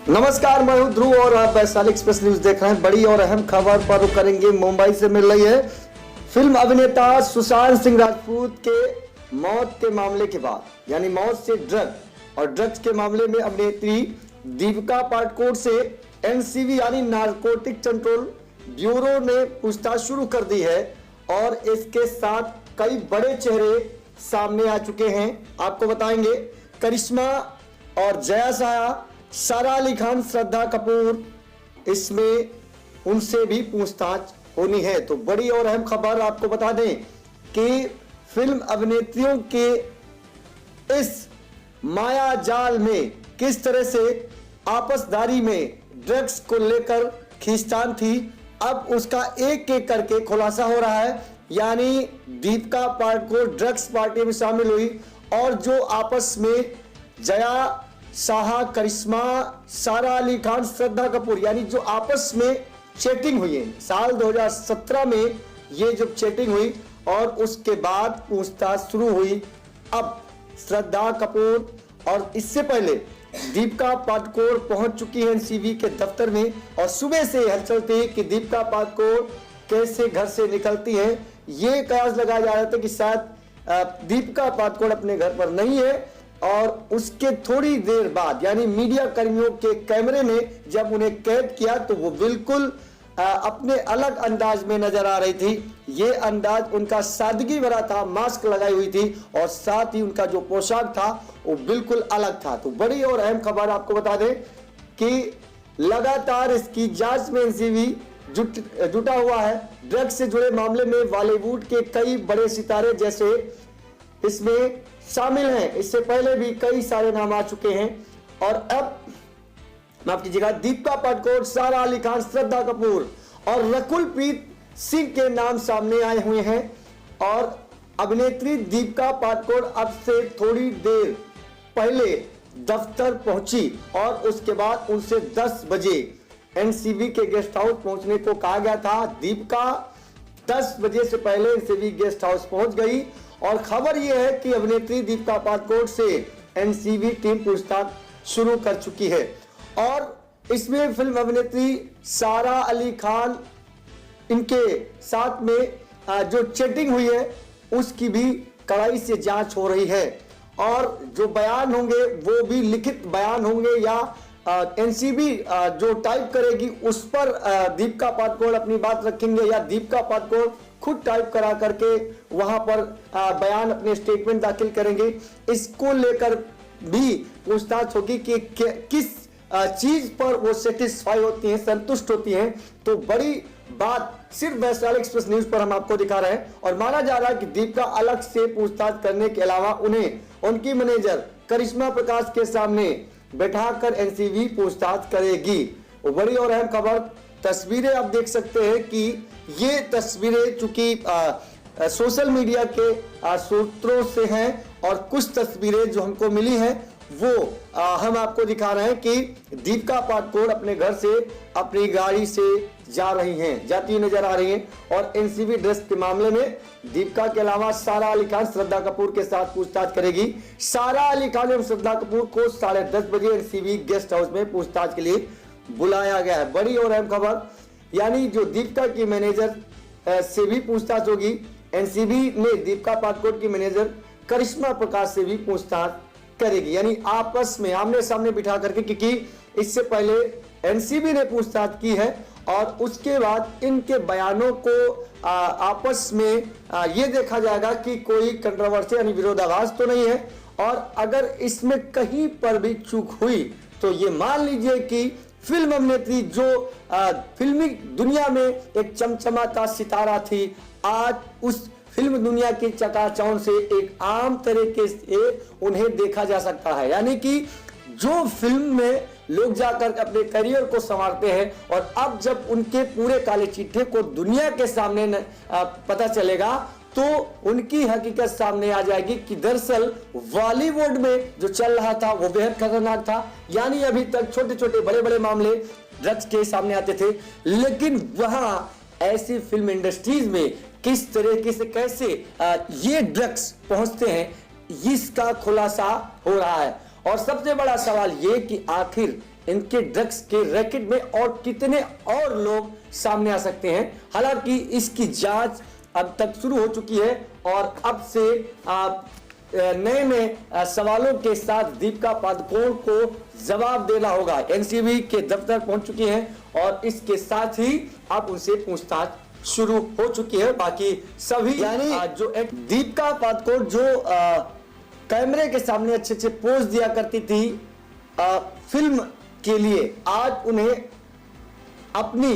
नमस्कार, मैं हूं ध्रुव और आप वैशाली एक्सप्रेस न्यूज देख रहे हैं। बड़ी और अहम खबर पर रुक करेंगे। मुंबई से मिल रही है। फिल्म अभिनेता सुशांत सिंह राजपूत के मौत के मामले के बाद, यानी मौत से ड्रग और ड्रग्स के मामले में अभिनेत्री दीपिका पादुकोण से एनसीबी यानी नारकोटिक कंट्रोल ब्यूरो ने पूछताछ शुरू कर दी है और इसके साथ कई बड़े चेहरे सामने आ चुके हैं। आपको बताएंगे करिश्मा और जया साया, सारा अली खान, श्रद्धा कपूर, इसमें उनसे भी पूछताछ होनी है। तो बड़ी और अहम खबर आपको बता दें कि फिल्म अभिनेत्रियों के इस माया जाल में किस तरह से आपसदारी में ड्रग्स को लेकर खींचतान थी, अब उसका एक एक करके खुलासा हो रहा है। यानी दीपिका पादुकोण ड्रग्स पार्टी में शामिल हुई और जो आपस में जया साहा, करिश्मा, सारा अली खान, श्रद्धा कपूर, यानी जो आपस में चैटिंग हुई है साल 2017 में, ये जब चैटिंग हुई और उसके बाद पूछताछ शुरू हुई। अब श्रद्धा कपूर और इससे पहले दीपिका पादुकोण पहुंच चुकी है एनसीबी के दफ्तर में और सुबह से हलचल थी कि दीपिका पादुकोण कैसे घर से निकलती है। ये कयास लगाया जा रहा था कि शायद दीपिका पादुकोण अपने घर पर नहीं है और उसके थोड़ी देर बाद, यानी मीडिया कर्मियों के कैमरे ने जब उन्हें कैद किया तो वो बिल्कुल अपने अलग अंदाज में नजर आ रही थी। ये अंदाज उनका सादगी भरा था, मास्क लगाई हुई थी और साथ ही उनका जो पोशाक था वो बिल्कुल अलग था। तो बड़ी और अहम खबर आपको बता दें कि लगातार इसकी जांच में एनसीबी जुटा हुआ है। ड्रग्स से जुड़े मामले में बॉलीवुड के कई बड़े सितारे जैसे इसमें शामिल हैं। इससे पहले भी कई सारे नाम आ चुके हैं और अब माफ कीजिएगा, दीपिका पादुकोण, सारा अली खान, श्रद्धा कपूर और रकुलप्रीत सिंह के नाम सामने आए हुए हैं। और अभिनेत्री दीपिका पादुकोण अब से थोड़ी देर पहले दफ्तर पहुंची और उसके बाद उनसे 10 बजे एनसीबी के गेस्ट हाउस पहुंचने को कहा गया था। दीपिका 10 बजे से पहले एनसीबी गेस्ट हाउस पहुंच गई और खबर यह है कि अभिनेत्री दीपिका पादुकोण से एनसीबी टीम पूछताछ शुरू कर चुकी है और इसमें फिल्म अभिनेत्री सारा अली खान, इनके साथ में जो चैटिंग हुई है उसकी भी कड़ाई से जांच हो रही है और जो बयान होंगे वो भी लिखित बयान होंगे या एनसीबी जो टाइप करेगी उस पर दीपिका पादुकोण अपनी बात रखेंगे या दीपिका पादुकोण खुद टाइप करा करके वहां पर बयान, अपने स्टेटमेंट दाखिल करेंगे। इसको लेकर भी पूछताछ होगी कि किस चीज पर वो सेटिस्फाई होती हैं, संतुष्ट होती हैं। तो बड़ी बात सिर्फ वैशाली एक्सप्रेस न्यूज पर हम आपको दिखा रहे हैं और माना जा रहा है कि दीपिका अलग से पूछताछ करने के अलावा उन्हें उनकी मैनेजर करिश्मा प्रकाश के सामने बैठाकर एनसीबी पूछताछ करेगी। वो बड़ी और अहम खबर, तस्वीरें आप देख सकते हैं कि ये तस्वीरें चूंकि सोशल मीडिया के सूत्रों से हैं और कुछ तस्वीरें जो हमको मिली हैं वो हम आपको दिखा रहे हैं कि दीपिका पादुकोण अपने घर से अपनी गाड़ी से जाती हुई नजर आ रही हैं और एनसीबी ड्रग्स के मामले में दीपिका के अलावा सारा अली खान, श्रद्धा कपूर के साथ पूछताछ करेगी। सारा अली खान एवं श्रद्धा कपूर को 10:30 बजे एनसीबी गेस्ट हाउस में पूछताछ के लिए बुलाया गया है। बड़ी और अहम खबर, यानी जो दीपिका की मैनेजर से भी पूछताछ होगी। एनसीबी ने दीपिका पादुकोण की मैनेजर करिश्मा प्रकाश से भी पूछताछ करेगी, यानी आपस में आमने सामने बिठा करके, क्योंकि इससे पहले एनसीबी ने पूछताछ की है और उसके बाद इनके बयानों को आपस में ये देखा जाएगा कि कोई कंट्रोवर्सी यानी विरोधाभास तो नहीं है और अगर इसमें कहीं पर भी चूक हुई तो ये मान लीजिए कि फिल्म अभिनेत्री जो फिल्मी दुनिया में एक चमचमाता सितारा थी, आज उस फिल्म दुनिया की चकाचौंध से एक आम तरीके से उन्हें देखा जा सकता है। यानी कि जो फिल्म में लोग जाकर अपने करियर को संवारते हैं और अब जब उनके पूरे काले चिट्ठे को दुनिया के सामने पता चलेगा तो उनकी हकीकत सामने आ जाएगी कि दरअसल बॉलीवुड में जो चल रहा था वो बेहद खतरनाक था। यानी अभी तक छोटे छोटे बड़े बड़े मामले ड्रग्स के सामने आते थे, लेकिन वहां ऐसी फिल्म इंडस्ट्रीज में किस तरीके से कैसे ये ड्रग्स पहुंचते हैं इसका खुलासा हो रहा है। और सबसे बड़ा सवाल ये कि आखिर इनके ड्रग्स के रैकेट में और कितने और लोग सामने आ सकते हैं। हालांकि इसकी जांच अब तक शुरू हो चुकी है और अब से नए नए सवालों के साथ दीपिका पादुकोण को जवाब देना होगा। एनसीबी के दफ्तर पहुंच चुकी हैं और इसके साथ ही अब उनसे पूछताछ शुरू हो चुकी है। बाकी सभी यानी जो दीपिका पादुकोण जो कैमरे के सामने अच्छे अच्छे पोज दिया करती थी फिल्म के लिए, आज उन्हें अपनी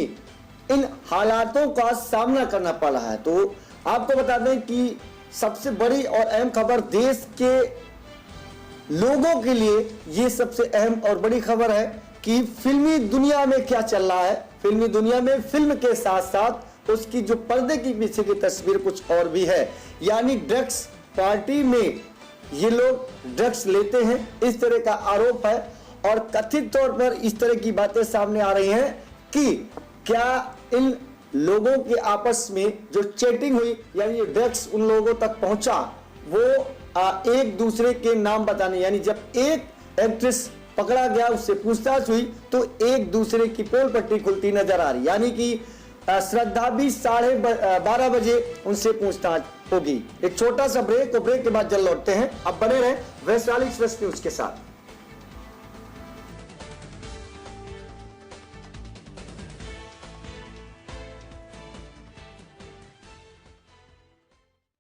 इन हालातों का सामना करना पड़ रहा है। तो आपको बता दें कि सबसे बड़ी और अहम खबर, देश के लोगों के लिए ये सबसे अहम और बड़ी खबर है कि फिल्मी दुनिया में क्या चल रहा है। फिल्मी दुनिया में फिल्म के साथ साथ उसकी जो पर्दे की पीछे की तस्वीर कुछ और भी है। यानी ड्रग्स पार्टी में ये लोग ड्रग्स लेते हैं, इस तरह का आरोप है और कथित तौर पर इस तरह की बातें सामने आ रही हैं कि क्या इन लोगों के आपस में जो चैटिंग हुई, यानी ये ड्रग्स उन लोगों तक पहुंचा, वो एक दूसरे के नाम बताने, यानी जब एक एक्ट्रेस पकड़ा गया, उससे पूछताछ हुई तो एक दूसरे की पोल पट्टी खुलती नजर आ रही। यानी कि श्रद्धा भी 12:30 बजे उनसे पूछताछ होगी। एक छोटा सा ब्रेक, और ब्रेक के बाद जल्द लौटते हैं। अब बने रहें वैशाली एक्सप्रेस न्यूज के साथ।